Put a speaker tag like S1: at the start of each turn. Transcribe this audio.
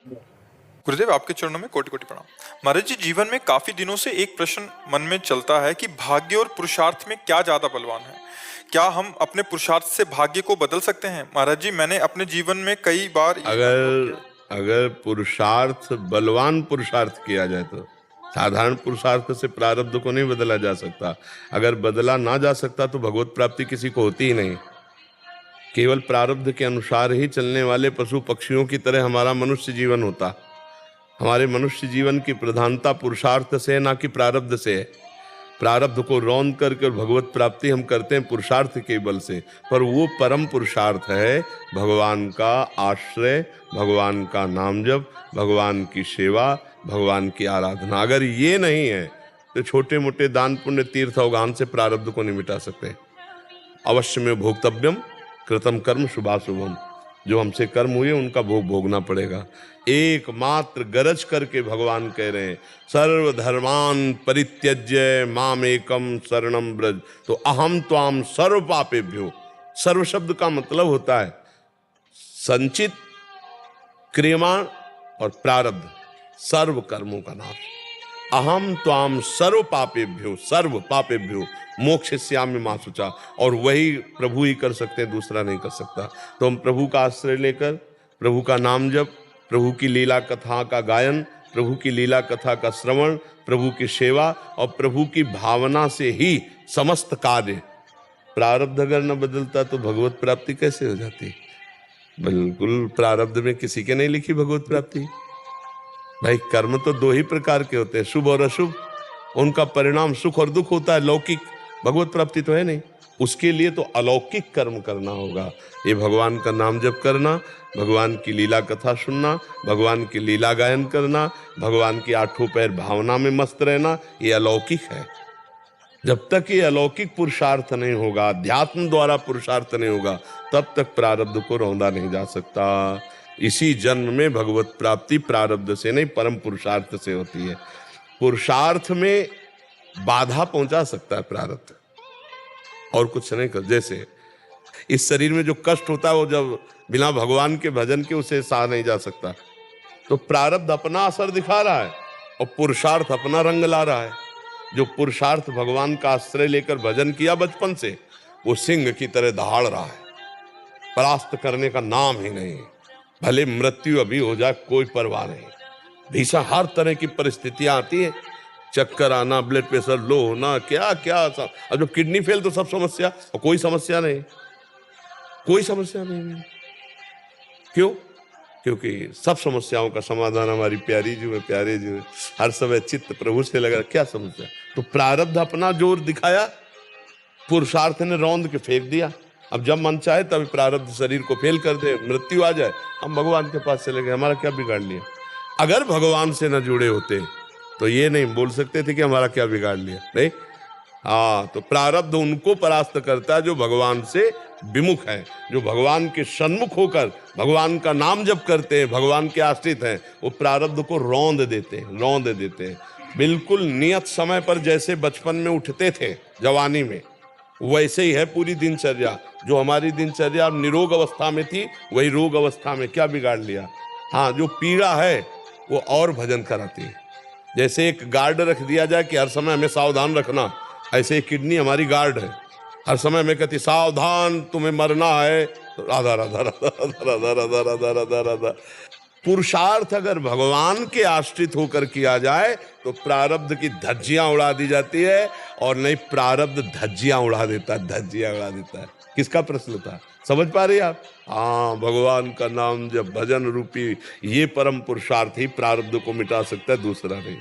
S1: गुरुदेव, आपके चरणों में कोटि कोटि प्रणाम। महाराज जी, जीवन में काफी दिनों से एक प्रश्न मन में चलता है कि भाग्य और पुरुषार्थ में क्या ज्यादा बलवान है। क्या हम अपने पुरुषार्थ से भाग्य को बदल सकते हैं? महाराज जी, मैंने अपने जीवन में कई बार
S2: अगर पुरुषार्थ बलवान पुरुषार्थ किया जाए तो साधारण पुरुषार्थ से प्रारब्ध को नहीं बदला जा सकता। अगर बदला ना जा सकता तो भगवत प्राप्ति किसी को होती ही नहीं। केवल प्रारब्ध के अनुसार ही चलने वाले पशु पक्षियों की तरह हमारा मनुष्य जीवन होता। हमारे मनुष्य जीवन की प्रधानता पुरुषार्थ से ना कि प्रारब्ध से है। प्रारब्ध को रौंद करके भगवत प्राप्ति हम करते हैं पुरुषार्थ के बल से, पर वो परम पुरुषार्थ है भगवान का आश्रय, भगवान का नाम जप, भगवान की सेवा, भगवान की आराधना। अगर ये नहीं है तो छोटे मोटे दान पुण्य तीर्थ अवगान से प्रारब्ध को नहीं मिटा सकते। अवश्य में भोक्तव्यम कृतम कर्म शुभाशुभम, जो हमसे कर्म हुए उनका भोग भोगना पड़ेगा। एकमात्र गरज करके भगवान कह रहे हैं सर्वधर्मान परित्यज्य माम एकम शरणम ब्रज, तो अहम त्वाम सर्व पापेभ्यो। सर्व शब्द का मतलब होता है संचित, क्रियमाण और प्रारब्ध, सर्व कर्मों का नाश। अहम त्वाम सर्व पापेभ्यो मोक्षयिष्यामि मा शुचा, और वही प्रभु ही कर सकते हैं, दूसरा नहीं कर सकता। तो हम प्रभु का आश्रय लेकर प्रभु का नाम जप, प्रभु की लीला कथा का गायन, प्रभु की लीला कथा का श्रवण, प्रभु की सेवा और प्रभु की भावना से ही समस्त कार्य। प्रारब्ध अगर न बदलता तो भगवत प्राप्ति कैसे हो जाती? बिल्कुल प्रारब्ध में किसी के नहीं लिखी भगवत प्राप्ति। भाई कर्म तो दो ही प्रकार के होते हैं, शुभ और अशुभ। उनका परिणाम सुख और दुख होता है, लौकिक। भगवत प्राप्ति तो है नहीं। उसके लिए तो अलौकिक कर्म करना होगा। ये भगवान का नाम जप करना, भगवान की लीला कथा सुनना, भगवान की लीला गायन करना, भगवान की आठों पैर भावना में मस्त रहना, ये अलौकिक है। जब तक ये अलौकिक पुरुषार्थ नहीं होगा, अध्यात्म द्वारा पुरुषार्थ नहीं होगा, तब तक प्रारब्ध को रौंदा नहीं जा सकता। इसी जन्म में भगवत प्राप्ति प्रारब्ध से नहीं परम पुरुषार्थ से होती है। पुरुषार्थ में बाधा पहुंचा सकता है प्रारब्ध, और कुछ नहीं कर। जैसे इस शरीर में जो कष्ट होता है वो जब बिना भगवान के भजन के उसे सहा नहीं जा सकता। तो प्रारब्ध अपना असर दिखा रहा है और पुरुषार्थ अपना रंग ला रहा है। जो पुरुषार्थ भगवान का आश्रय लेकर भजन किया बचपन से, वो सिंह की तरह दहाड़ रहा है। परास्त करने का नाम ही नहीं। भले मृत्यु अभी हो जाए कोई परवाह नहीं। भीषण हर तरह की परिस्थितियां आती है, चक्कर आना, ब्लड प्रेशर लो होना, क्या क्या सब। अब जब किडनी फेल तो सब समस्या, और कोई समस्या नहीं, कोई समस्या नहीं। क्यों? क्योंकि सब समस्याओं का समाधान हमारी प्यारी जी में, प्यारे जी में हर समय चित्त प्रभु से लगा। क्या समस्या? तो प्रारब्ध अपना जोर दिखाया, पुरुषार्थ ने रौंद के फेंक दिया। अब जब मन चाहे तब प्रारब्ध शरीर को फेल कर दे, मृत्यु आ जाए, हम भगवान के पास चले गए। हमारा क्या बिगाड़ लिया? अगर भगवान से न जुड़े होते तो ये नहीं बोल सकते थे कि हमारा क्या बिगाड़ लिया। नहीं, हाँ, तो प्रारब्ध उनको परास्त करता है जो भगवान से विमुख है, जो भगवान के सन्मुख होकर भगवान का नाम जप करते हैं, भगवान के आश्रित हैं। वो प्रारब्ध को रौंद देते हैं। बिल्कुल नियत समय पर जैसे बचपन में उठते थे जवानी में, वैसे ही है पूरी दिनचर्या। जो हमारी दिनचर्या निरोग अवस्था में थी, वही रोग अवस्था में। क्या बिगाड़ लिया? हाँ, जो पीड़ा है वो और भजन कराती है। जैसे एक गार्ड रख दिया जाए कि हर समय हमें सावधान रखना, ऐसे किडनी हमारी गार्ड है। हर समय हमें कहती सावधान, तुम्हें मरना है। राधा राधा राधा राधा राधा राधा राधा राधा। पुरुषार्थ अगर भगवान के आश्रित होकर किया जाए तो प्रारब्ध की धज्जियां उड़ा दी जाती है, और नहीं प्रारब्ध धज्जियां उड़ा देता है। किसका प्रश्न था? समझ पा रही आप? हाँ, भगवान का नाम जब भजन रूपी ये परम पुरुषार्थ ही प्रारब्ध को मिटा सकता है, दूसरा नहीं।